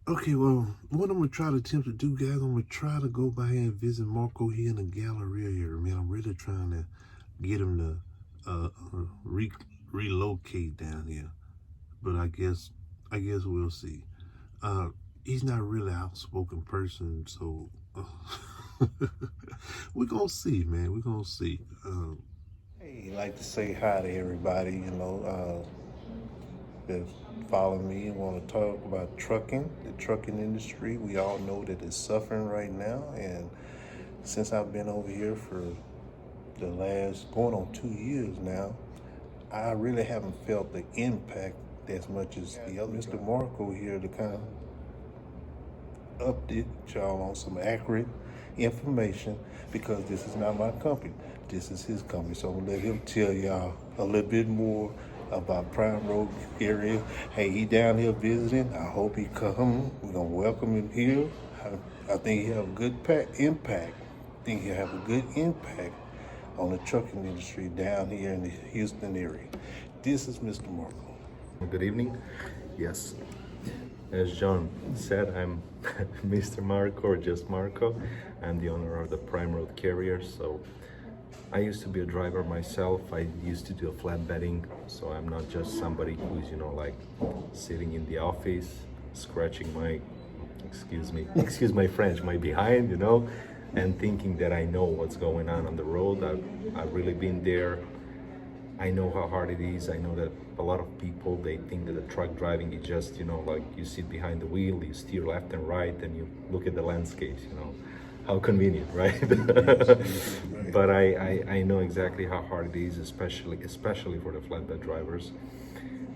Okay, well, what I'm gonna try to attempt to do, guys, I'm gonna try to go by here and visit Marco here in the Galleria here, man. I'm really trying to get him to relocate down here, but I guess we'll see. Uh, he's not really an outspoken person, so we're gonna see, man. We're gonna see. Hey, like to say hi to everybody. That follow me and want to talk about trucking, the trucking industry. We all know that it's suffering right now, and since I've been over here for the last going on 2 years now, I really haven't felt the impact as much as the other Mr. Marco here to kind of update y'all on some accurate information because this is not my company. This is his company. So I'm gonna let him tell y'all a little bit more about Prime Road area. Hey, he down here visiting. I hope he come. We're gonna welcome him here. I think he have a good impact. I think he'll have a good impact on the trucking industry down here in the Houston area. This is Mr. Marco. Good evening. Yes, as John said, I'm Mr. Marco or just Marco. I'm the owner of the Prime Road Carrier. So I used to be a driver myself. I used to do a flatbedding. So I'm not just somebody who's, like sitting in the office, scratching my, excuse my French, my behind, and thinking that I know what's going on the road. I've really been there. I know how hard it is. I know that a lot of people, they think that the truck driving is just, like you sit behind the wheel, you steer left and right, and you look at the landscapes, how convenient, right? But I know exactly how hard it is, especially for the flatbed drivers.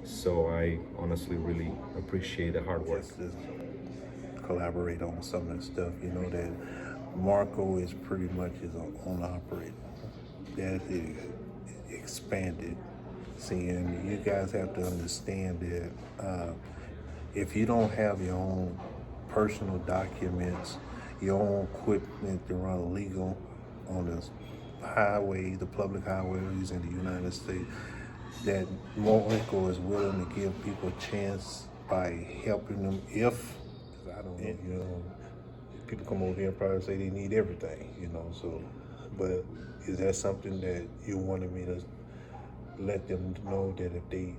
So I honestly really appreciate the hard work. Just to collaborate on some of the stuff, that Marco is pretty much his own operator. That is expanded. Seeing you guys have to understand that if you don't have your own personal documents, your own equipment to run legal on the highway, the public highways in the United States, that Marco is willing to give people a chance by helping them if, I don't know, people come over here and probably say they need everything, so, but is that something that you wanted me to let them know that if they...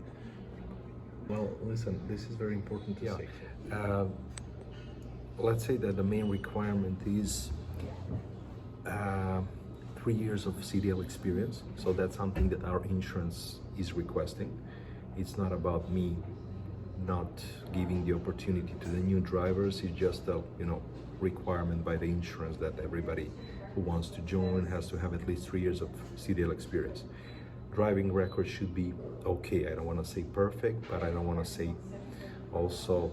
Well, listen, this is very important to say. Let's say that the main requirement is 3 years of CDL experience. So that's something that our insurance is requesting. It's not about me not giving the opportunity to the new drivers. It's just a requirement by the insurance that everybody who wants to join has to have at least 3 years of CDL experience. Driving record should be okay. I don't want to say perfect, but I don't want to say also,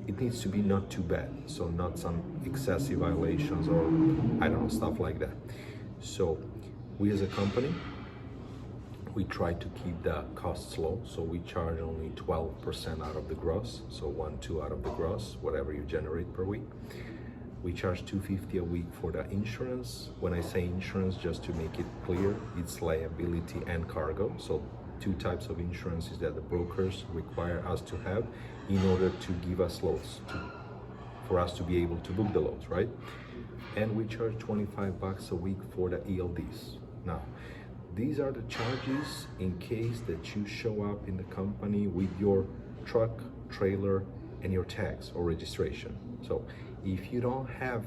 it needs to be not too bad. So not some excessive violations or I don't know, stuff like that. So we as a company, we try to keep the costs low. So we charge only 12% out of the gross. So 1-2 out of the gross, whatever you generate per week. We charge $250 a week for the insurance. When I say insurance, just to make it clear, it's liability and cargo. So 2 types of insurances that the brokers require us to have in order to give us loads, for us to be able to book the loads, right? And we charge $25 a week for the ELDs. Now, these are the charges in case that you show up in the company with your truck, trailer, and your tags or registration. So if you don't have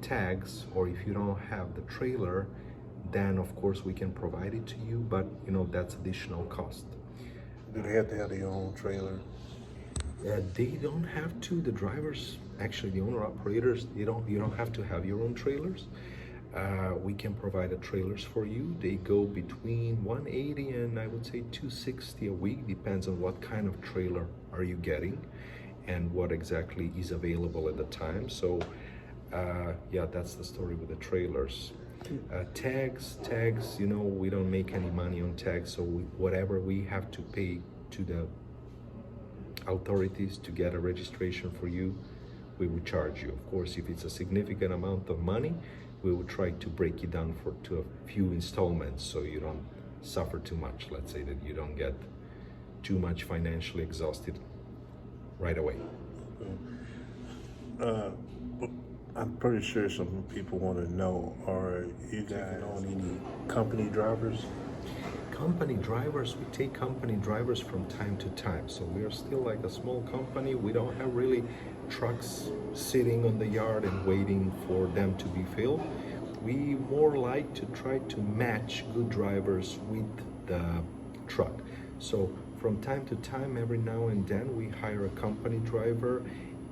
tags or if you don't have the trailer, then of course we can provide it to you, but that's additional cost. Do they have to have their own trailer? They don't have to. The drivers, actually the owner operators, you don't have to have your own trailers. We can provide the trailers for you. They go between $180 and I would say $260 a week, depends on what kind of trailer are you getting and what exactly is available at the time. So that's the story with the trailers. Tags, we don't make any money on tags, so whatever we have to pay to the authorities to get a registration for you, we will charge you. Of course, if it's a significant amount of money, we will try to break it down to a few installments so you don't suffer too much. Let's say that you don't get too much financially exhausted right away. I'm pretty sure some people want to know, are you guys on any company drivers? Company drivers, we take company drivers from time to time. So we are still like a small company. We don't have really trucks sitting on the yard and waiting for them to be filled. We more like to try to match good drivers with the truck. So from time to time, every now and then, we hire a company driver,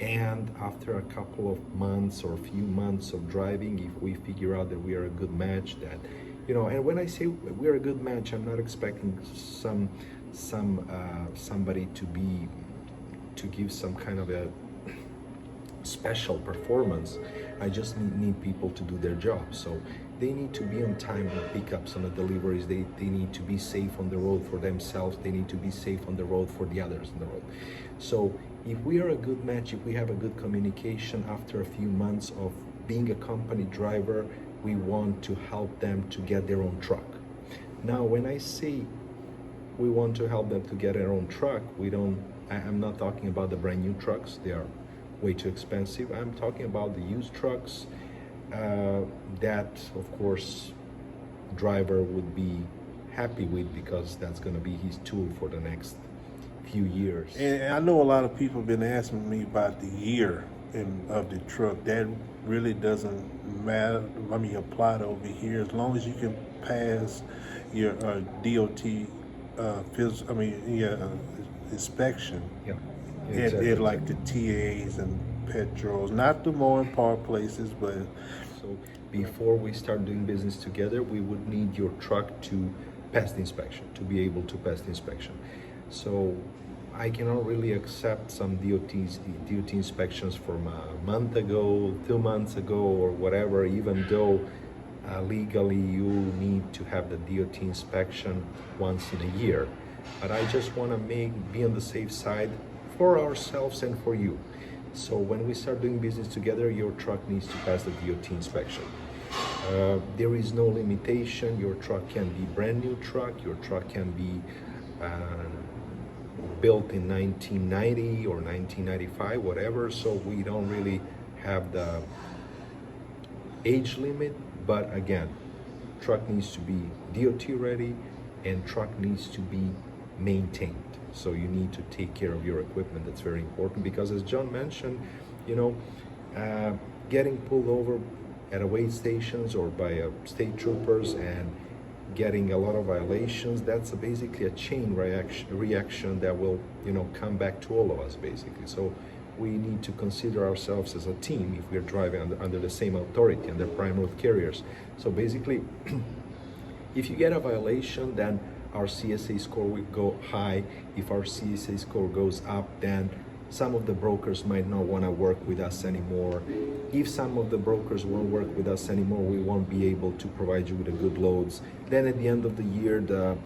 and after a couple of months or a few months of driving, if we figure out that we are a good match, that, you know, and when I say we're a good match, I'm not expecting somebody to give some kind of a special performance. I just need people to do their job. So they need to be on time on pickups, on the deliveries. They need to be safe on the road for themselves. They need to be safe on the road for the others on the road. So if we are a good match, if we have a good communication after a few months of being a company driver, we want to help them to get their own truck. Now, when I say we want to help them to get their own truck, I'm not talking about the brand new trucks. They are way too expensive. I'm talking about the used trucks that, of course, driver would be happy with, because that's going to be his tool for the next few years. And I know a lot of people have been asking me about the year of the truck. That really doesn't matter. I mean, apply to over here, as long as you can pass your DOT inspection. Yeah, It like the TAs and petrols, not the more important places, but so before we start doing business together, we would need your truck to pass the inspection, to be able to pass the inspection. So I cannot really accept some DOT inspections from a month ago, 2 months ago, or whatever, even though legally you need to have the DOT inspection once in a year. But I just want to be on the safe side for ourselves and for you. So when we start doing business together, your truck needs to pass the DOT inspection. There is no limitation. Your truck can be brand new truck. Your truck can be built in 1990 or 1995, whatever. So we don't really have the age limit. But again, truck needs to be DOT ready, and truck needs to be maintained. So you need to take care of your equipment. That's very important, because as John mentioned, you know, getting pulled over at away stations or by state troopers and getting a lot of violations, that's basically a chain reaction that will, you know, come back to all of us basically. So we need to consider ourselves as a team if we're driving under the same authority, under prime road carriers. So basically, if you get a violation, then our CSA score will go high. If our CSA score goes up, then some of the brokers might not want to work with us anymore. If some of the brokers won't work with us anymore, we won't be able to provide you with the good loads. Then at the end of the year, the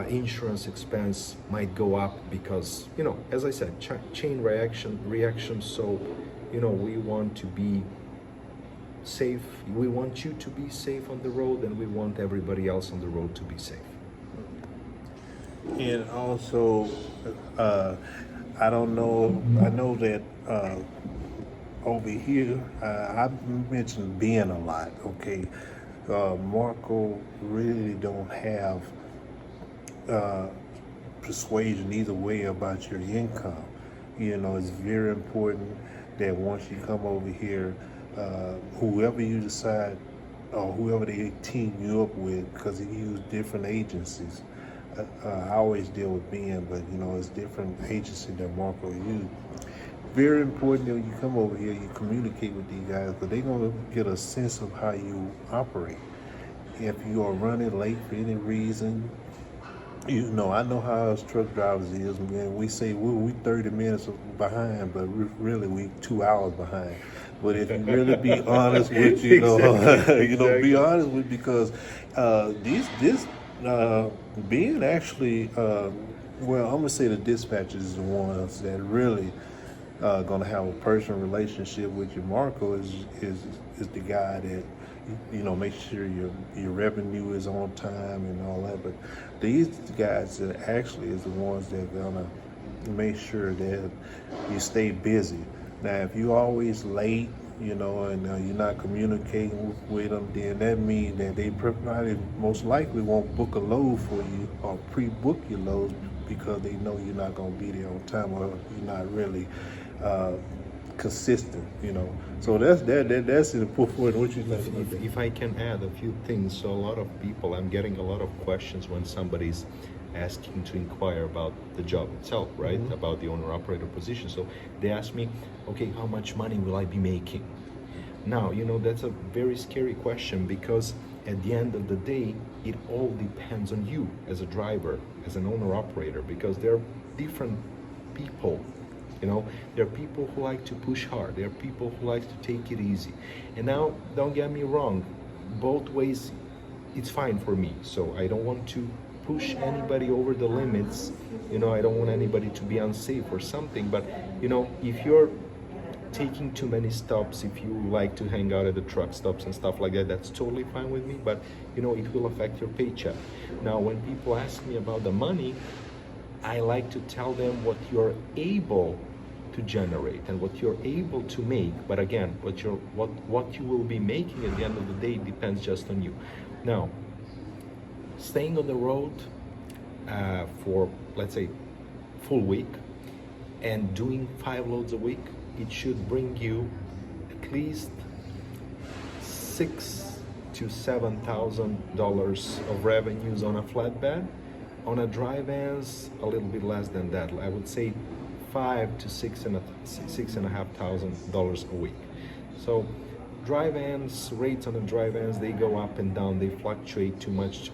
insurance expense might go up, because, you know, as I said, chain reaction. So, you know, we want to be safe. We want you to be safe on the road, and we want everybody else on the road to be safe. and also I don't know. I know that over here, I've mentioned Ben a lot. Okay, Marco really don't have persuasion either way about your income. You know, it's very important that once you come over here, whoever you decide or whoever they team you up with, because they use different agencies. I always deal with Ben, but you know, it's different agency that Marco used. Very important that when you come over here, you communicate with these guys, because they're going to get a sense of how you operate. If you are running late for any reason, you know, I know how us truck drivers is, man. We say we 30 minutes behind, but really we 2 hours behind. But if you really be honest with, you know, Exactly. you know, be honest with, because this being actually, well, I'm gonna say the dispatchers is the ones that really gonna have a personal relationship with you. Marco is the guy that, you know, make sure your revenue is on time and all that. But these guys that actually is the ones that are gonna make sure that you stay busy. Now, if you always late, you know, and you're not communicating with them, then that means that they probably most likely won't book a load for you or pre-book your loads because they know you're not going to be there on time or you're not really consistent, you know. So that's important. What you think about that? If I can add a few things, so a lot of people, I'm getting a lot of questions when somebody's asking to inquire about the job itself, right? About the owner-operator position. So they ask me, okay, how much money will I be making? Now, you know, that's a very scary question because at the end of the day, it all depends on you as a driver, as an owner-operator, because there are different people. You know, there are people who like to push hard. There are people who like to take it easy. And now, don't get me wrong, both ways, it's fine for me. So I don't want to push anybody over the limits. You know, I don't want anybody to be unsafe or something. But, you know, if you're taking too many stops, if you like to hang out at the truck stops and stuff like that, that's totally fine with me. But, you know, it will affect your paycheck. Now, when people ask me about the money, I like to tell them what you're able to generate and what you're able to make. But again, what you will be making at the end of the day depends just on you. Now, staying on the road for, let's say, full week and doing 5 loads a week, it should bring you at least $6,000 to $7,000 of revenues on a flatbed. On a dry vans, a little bit less than that. I would say $5,000 to $6,500 a week. So dry vans, rates on the dry vans, they go up and down, they fluctuate too much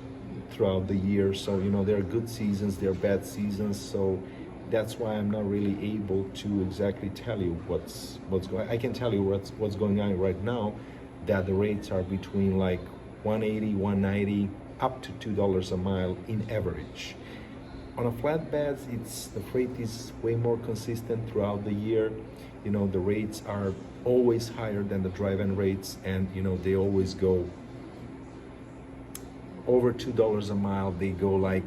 throughout the year. So, you know, there are good seasons, there are bad seasons. So that's why I'm not really able to exactly tell you what's going. I can tell you what's going on right now, that the rates are between like 180, 190, up to $2 a mile in average. On a flatbed, the freight is way more consistent throughout the year. You know, the rates are always higher than the dry van rates, and you know, they always go over $2 a mile. They go like,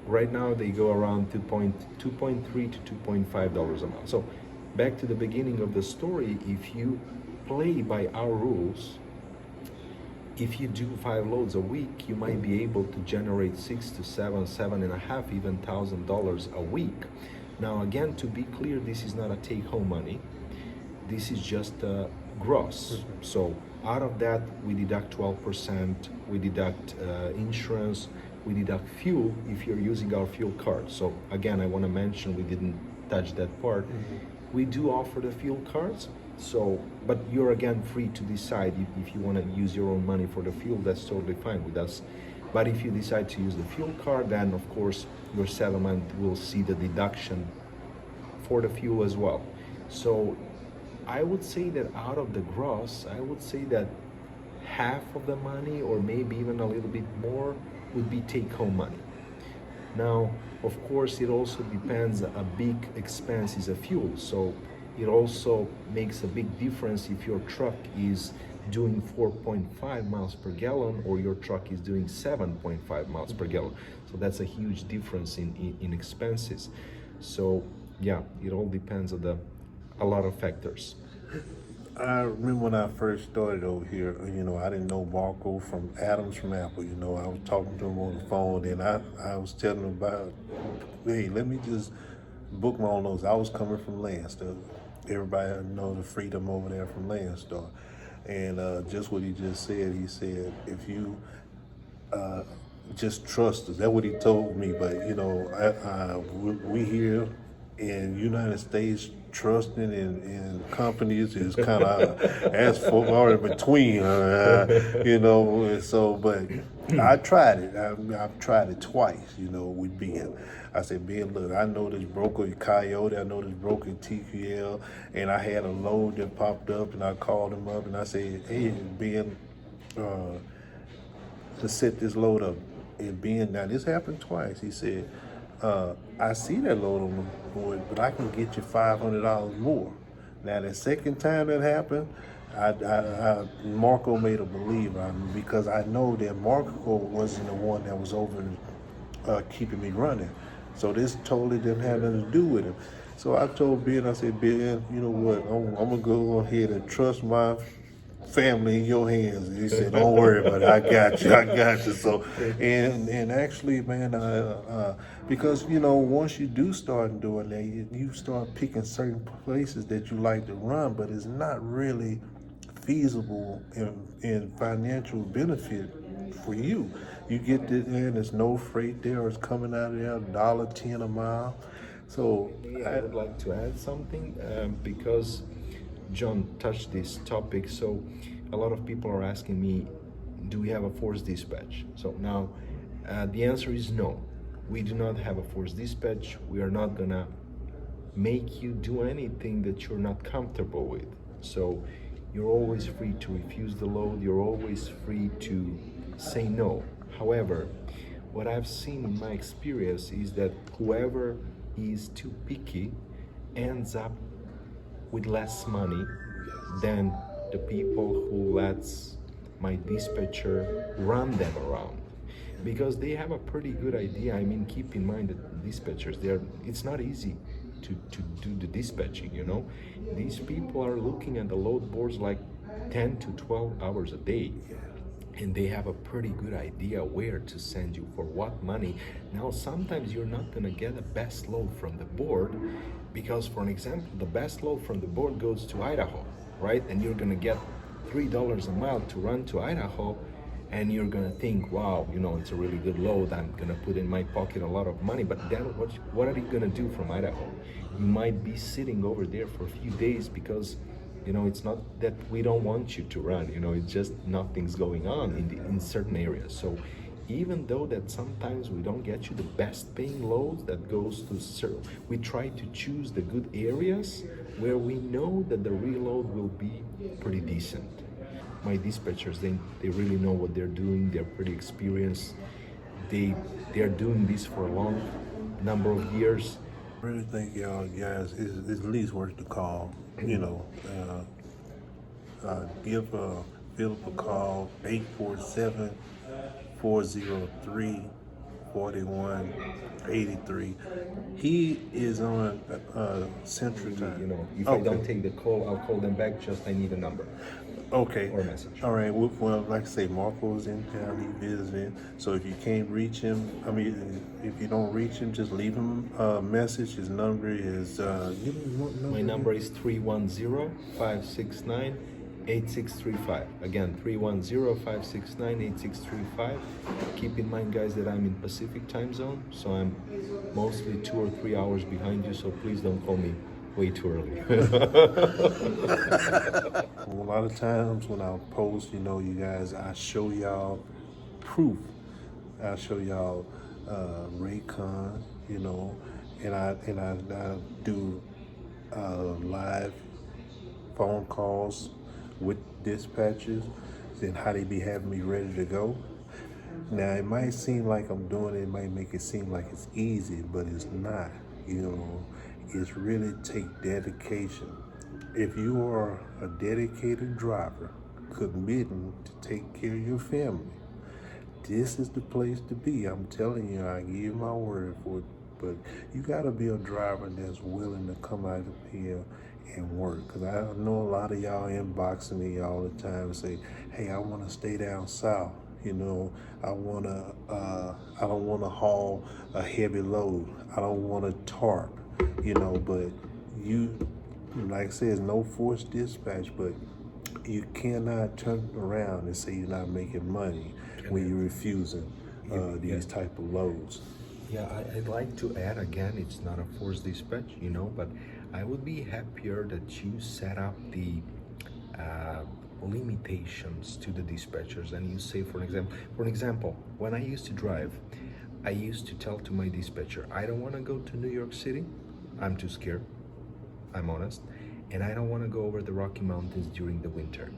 right now they go around $2.3 to $2.5 a mile. So back to the beginning of the story, if you play by our rules, if you do 5 loads a week, you might be able to generate $6,000 to $7,500, even $1,000 a week. Now, again, to be clear, this is not a take-home money. This is just gross. So out of that, we deduct 12%. We deduct insurance. We deduct fuel if you're using our fuel card. So again, I want to mention we didn't touch that part. We do offer the fuel cards. So, but you're again free to decide if you want to use your own money for the fuel. That's totally fine with us. But if you decide to use the fuel card, then of course your settlement will see the deduction for the fuel as well. So I would say that out of the gross, I would say that half of the money, or maybe even a little bit more, would be take-home money. Now, of course, it also depends. A big expense is a fuel. So it also makes a big difference if your truck is doing 4.5 miles per gallon or your truck is doing 7.5 miles per gallon. So that's a huge difference in expenses. So yeah, it all depends on a lot of factors. I remember when I first started over here, you know, I didn't know Marco from Adams from Apple. You know, I was talking to him on the phone, and I was telling him about, hey, let me just book my own loads. I was coming from Landstar. Everybody know the Freedom over there from Landstar. And just what he just said, he said, if you just trust us, that's what he told me. But, you know, we here in United States, trusting in companies is kind of as far in between, you know. And so, but I tried it. I've tried it twice, you know, with Ben. I said, Ben, look, I know this broker Coyote, I know this broker TQL, and I had a load that popped up, and I called him up, and I said, hey, Ben, to set this load up. And Ben, now this happened twice. He said, I see that load on the board, but I can get you $500 more. Now the second time that happened, Marco made a believer because I know that Marco wasn't the one that was over keeping me running. So this totally didn't have nothing to do with him. So I told Ben, I said, Ben, you know what? I'm gonna go ahead and trust my family in your hands. And he said, don't worry about it. I got you. I got you. So, and actually, man, because you know, once you do start doing that, you start picking certain places that you like to run, but it's not really feasible in financial benefit for you. You get there and there's no freight there, it's coming out of there $1.10 a mile. So I would like to add something because John touched this topic. So a lot of people are asking me, do we have a force dispatch? So now the answer is no. We do not have a force dispatch. We are not gonna make you do anything that you're not comfortable with. So you're always free to refuse the load. You're always free to say no. However, what I've seen in my experience is that whoever is too picky ends up with less money than the people who lets my dispatcher run them around, because they have a pretty good idea. I mean, keep in mind that dispatchers, it's not easy to do the dispatching, you know. These people are looking at the load boards like 10 to 12 hours a day, and they have a pretty good idea where to send you for what money. Now, sometimes you're not gonna get the best load from the board because, for an example, the best load from the board goes to Idaho, right? And you're gonna get $3 a mile to run to Idaho, and you're gonna think, wow, you know, it's a really good load. I'm gonna put in my pocket a lot of money, but then what are you gonna do from Idaho? You might be sitting over there for a few days because, you know, it's not that we don't want you to run, you know, it's just nothing's going on in certain areas. So even though that sometimes we don't get you the best paying loads that goes to serve, we try to choose the good areas where we know that the reload will be pretty decent. My dispatchers, they really know what they're doing. They're pretty experienced. They're doing this for a long number of years. I really think y'all guys is at least worth the call. You know, give Philip a call, 847-403-4183. He is on Central Time. You know, if I don't take the call, I'll call them back. Just I need a number. Okay. Or a message. All right. Well, like I say, Marco's in town. He visiting. So if you can't reach him, I mean, if you don't reach him, just leave him a message. His number is. My number is 310-569-8635. Again, 310-569-8635. Keep in mind, guys, that I'm in Pacific time zone, so I'm mostly 2 or 3 hours behind you. So please don't call me way too early. A lot of times when I post, you know, you guys, I show y'all proof. I show y'all Raycon, you know, and I do live phone calls with dispatchers and how they be having me ready to go. Now it might seem like I'm doing it, it might make it seem like it's easy, but it's not. You know, it's really take dedication. If you are a dedicated driver committing to take care of your family, this is the place to be. I'm telling you, I give you my word for it. But you gotta be a driver that's willing to come out of here and work. Cause I know a lot of y'all inboxing me all the time and say, hey, I wanna stay down south. You know, I don't wanna haul a heavy load. I don't wanna tarp, you know, but you, like I said, no forced dispatch, but you cannot turn around and say you're not making money when you're refusing these type of loads. Yeah, I'd like to add again, it's not a forced dispatch, you know, but I would be happier that you set up the limitations to the dispatchers, and you say, for an example, when I used to drive, I used to tell to my dispatcher, I don't want to go to New York City. I'm too scared. I'm honest. And I don't want to go over the Rocky Mountains during the winter.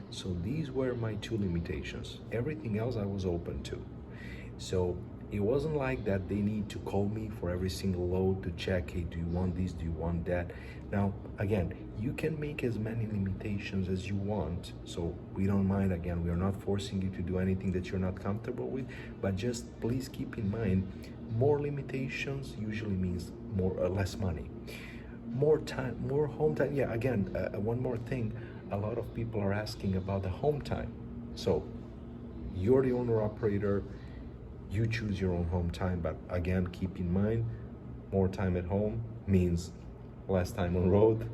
So these were my two limitations. Everything else I was open to. So it wasn't like that they need to call me for every single load to check, hey, do you want this, do you want that? Now, again, you can make as many limitations as you want, so we don't mind. Again, we are not forcing you to do anything that you're not comfortable with, but just please keep in mind, More limitations usually means more or less money. More time, more home time. Yeah, again, one more thing. A lot of people are asking about the home time. So you're the owner operator, you choose your own home time, but again, keep in mind, more time at home means less time on road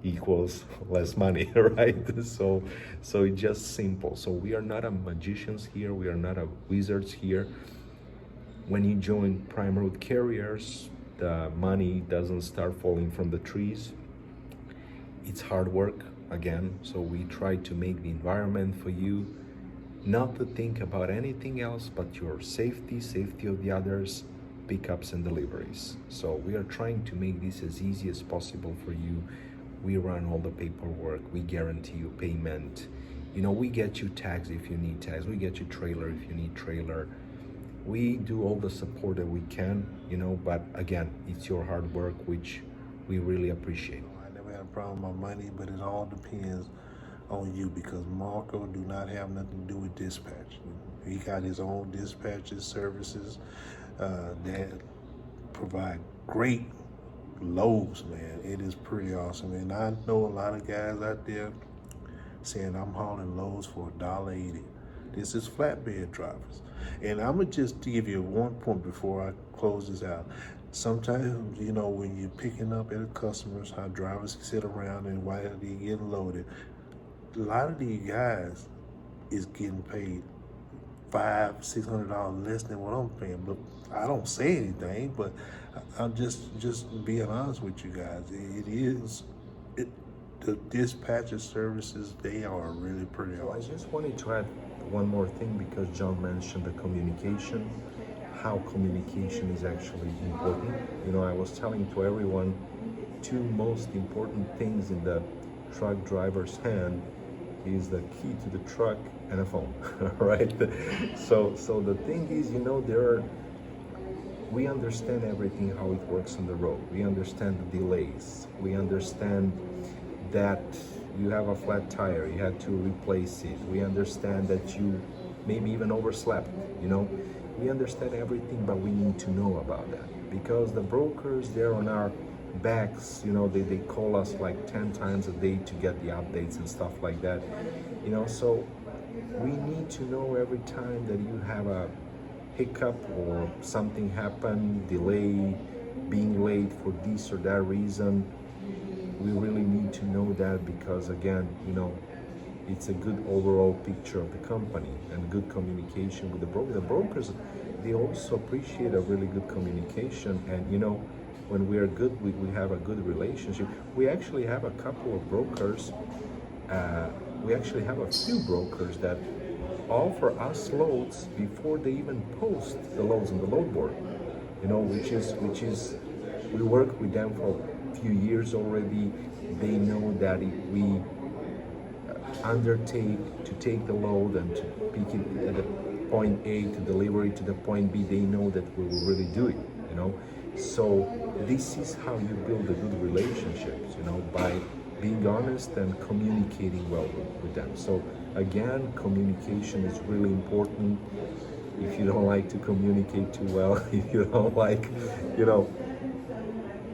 equals less money, right? So it's just simple. So we are not a magicians here, we are not a wizards here. When you join Prime Road Carriers, the money doesn't start falling from the trees. It's hard work again, so we try to make the environment for you not to think about anything else but your safety of the others, pickups and deliveries. So we are trying to make this as easy as possible for you. We run all the paperwork, we guarantee you payment. You know, we get you tags if you need tags, we get you trailer if you need trailer. We do all the support that we can, you know, but again, it's your hard work, which we really appreciate. I never had a problem with my money, but it all depends on you, because Marco do not have nothing to do with dispatch. He got his own dispatches services that provide great loads, man. It is pretty awesome. And I know a lot of guys out there saying I'm hauling loads for $1.80. This is flatbed drivers. And I'm gonna just give you one point before I close this out. Sometimes, you know, when you're picking up at a customer's, how drivers sit around and why they get loaded, a lot of these guys is getting paid $500-600 less than what I'm paying. But I don't say anything, but I'm just being honest with you guys. The dispatcher services, they are really pretty So I awesome. just wanted to add one more thing, because John mentioned the communication, how communication is actually important. You know, I was telling to everyone, two most important things in the truck driver's hand is the key to the truck and a phone, right? So the thing is, you know, we understand everything, how it works on the road. We understand the delays. We understand that you have a flat tire, you had to replace it. We understand that you maybe even overslept, you know. We understand everything, but we need to know about that, because the brokers, they're on our backs, you know. They call us like 10 times a day to get the updates and stuff like that, you know. So we need to know every time that you have a hiccup or something happen, delay, being late for this or that reason. We really need to know that, because again, you know, it's a good overall picture of the company and good communication with the broker. The brokers, they also appreciate a really good communication, and you know, when we are good, we have a good relationship. We actually have a couple of brokers, we actually have a few brokers that offer us loads before they even post the loads on the load board, you know, which is we work with them for a few years already. They know that if we undertake to take the load and to pick it at the point A to deliver it to the point B, they know that we will really do it, you know. So this is how you build a good relationships, you know, by being honest and communicating well with them. So again, communication is really important. If you don't like to communicate too well, if you don't like, you know,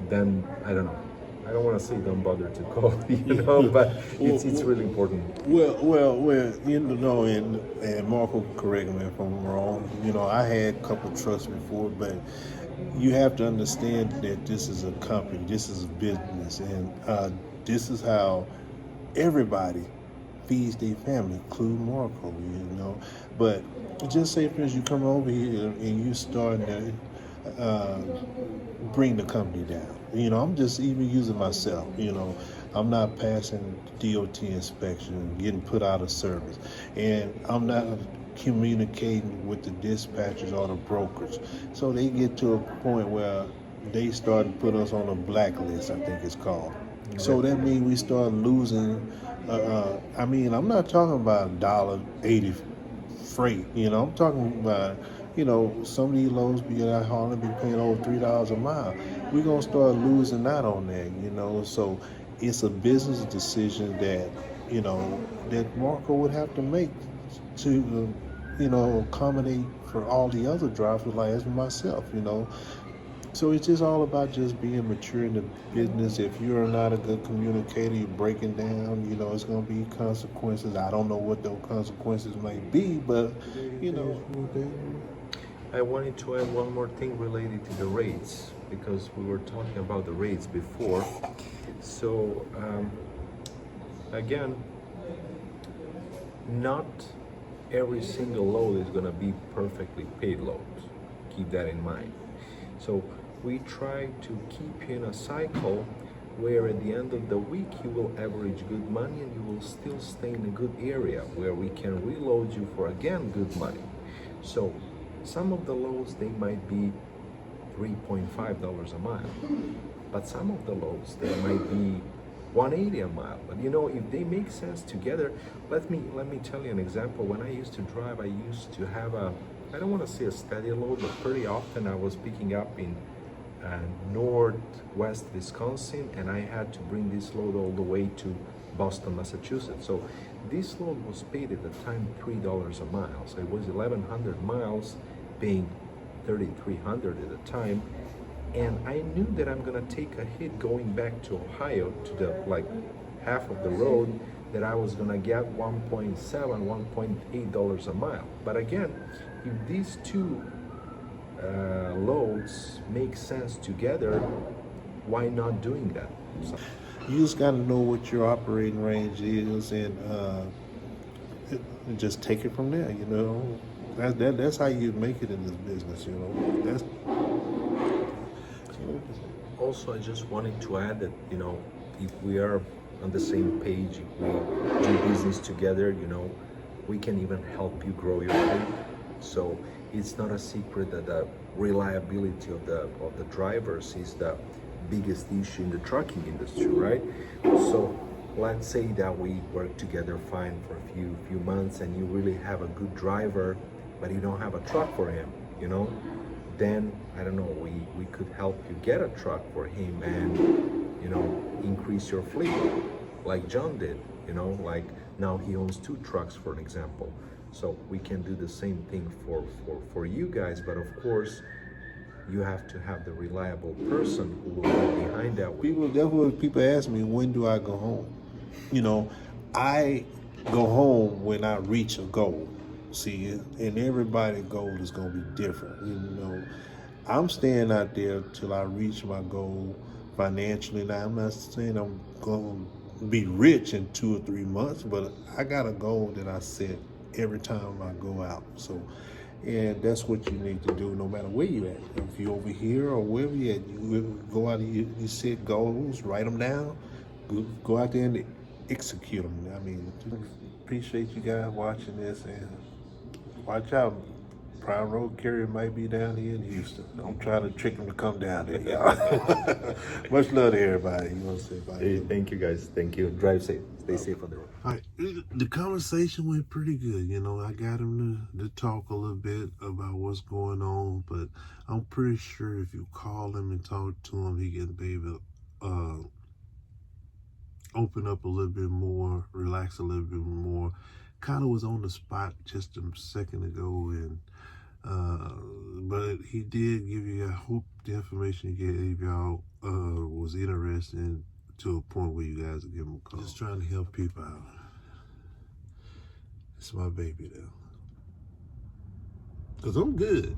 then I don't know. I don't want to say don't bother to call, you know, but it's really important. Well, you know, and Marco, correct me if I'm wrong. You know, I had a couple trucks before, but you have to understand that this is a company, this is a business, and this is how everybody feeds their family, including Marco, you know. But just say, for instance, you come over here and you start to bring the company down. You know, I'm just even using myself, you know. I'm not passing DOT inspection, getting put out of service. And I'm not communicating with the dispatchers or the brokers. So they get to a point where they start to put us on a blacklist, I think it's called. So that means we start losing, I mean, I'm not talking about $1.80 freight, you know. I'm talking about, you know, some of these loads be out hauling, be paying over $3 a mile. We're gonna start losing out on that, you know. So it's a business decision that, you know, that Marco would have to make to, you know, accommodate for all the other drivers, like as myself, you know. So it's just all about just being mature in the business. If you're not a good communicator, you're breaking down, you know, it's going to be consequences. I don't know what those consequences might be, but, you know. I wanted to add one more thing related to the rates, because we were talking about the rates before. So again, not every single load is going to be perfectly paid loads. Keep that in mind. So we try to keep you in a cycle where at the end of the week you will average good money and you will still stay in a good area where we can reload you for again good money. So some of the loads, they might be $3.5 a mile, but some of the loads, they might be $180 a mile. But you know, if they make sense together, let me tell you an example. When I used to drive, I used to have I don't want to say a steady load, but pretty often I was picking up in northwest Wisconsin, and I had to bring this load all the way to Boston, Massachusetts. So this load was paid at the time $3 a mile. So it was 1,100 miles, paying $3,300 at the time. And I knew that I'm gonna take a hit going back to Ohio to the like half of the road, that I was gonna get $1.7, $1.8 a mile. But again, if these two loads make sense together, why not doing that? So, You just got to know what your operating range is, and just take it from there. You know, that's how you make it in this business. You know, that's. also, I just wanted to add that, you know, if we are on the same page, if we do business together, you know, we can even help you grow your fleet. So it's not a secret that the reliability of the drivers is the biggest issue in the trucking industry, right? So let's say that we work together fine for a few months, and you really have a good driver, but you don't have a truck for him, you know, then I don't know, we could help you get a truck for him and, you know, increase your fleet like John did, you know, like now he owns 2 trucks, for an example. So we can do the same thing for you guys, but of course you have to have the reliable person who will be behind that. That's what people ask me, when do I go home? You know, I go home when I reach a goal. See, and everybody's goal is going to be different. You know, I'm staying out there till I reach my goal financially. Now, I'm not saying I'm going to be rich in 2 or 3 months, but I got a goal that I set every time I go out. So, and that's what you need to do no matter where you at. If you're over here or wherever you at, you go out and you set goals, write them down, go out there and execute them. I mean, appreciate you guys watching this, and watch out. Prime Road Carrier might be down here in Houston. I'm trying to trick them to come down there, y'all. Much love to everybody. You want to say bye? Hey, thank you guys. Thank you. Drive safe. Stay safe on the road. All right. The conversation went pretty good. You know, I got him to talk a little bit about what's going on, but I'm pretty sure if you call him and talk to him, he can maybe open up a little bit more, relax a little bit more. Kind of was on the spot just a second ago, and but he did give you, I hope the information he gave y'all was interesting to a point where you guys will give him a call. Just trying to help people out. It's my baby though. Cause I'm good.